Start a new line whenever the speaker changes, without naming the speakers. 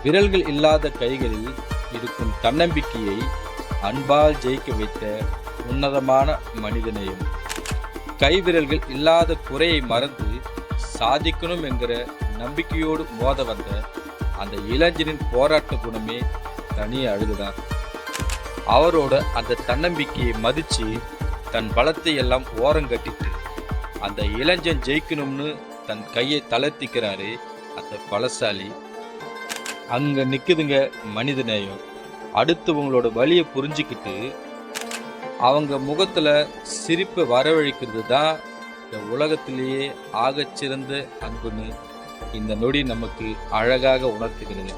விரல்கள் இல்லாத கைகளில் இருக்கும் தன்னம்பிக்கையை அன்பால் ஜெயிக்க வைத்த உன்னதமான மனிதநேயம். கைவிரல்கள் இல்லாத குறையை மறந்து சாதிக்கணும் என்கிற நம்பிக்கையோடு மோத வந்த அந்த இளைஞனின் போராட்ட குணமே தனி அழகுதான். அவரோட அந்த தன்னம்பிக்கையை மதிச்சு தன் பலத்தை எல்லாம் ஓரங்கட்டிட்டு அந்த இளைஞன் ஜெயிக்கணும்னு தன் கையை தளர்த்திக்கிறாரு அந்த பலசாலி. அங்க நிக்குதுங்க மனிதநேயம். அடுத்தவங்களோட வலியை புரிஞ்சுக்கிட்டு அவங்க முகத்துல சிரிப்பை வரவழைக்கிறது தான் இந்த உலகத்திலேயே ஆகச்சிறந்த அன்புன்னு இந்த நொடி நமக்கு அழகாக உணர்த்துகிறது.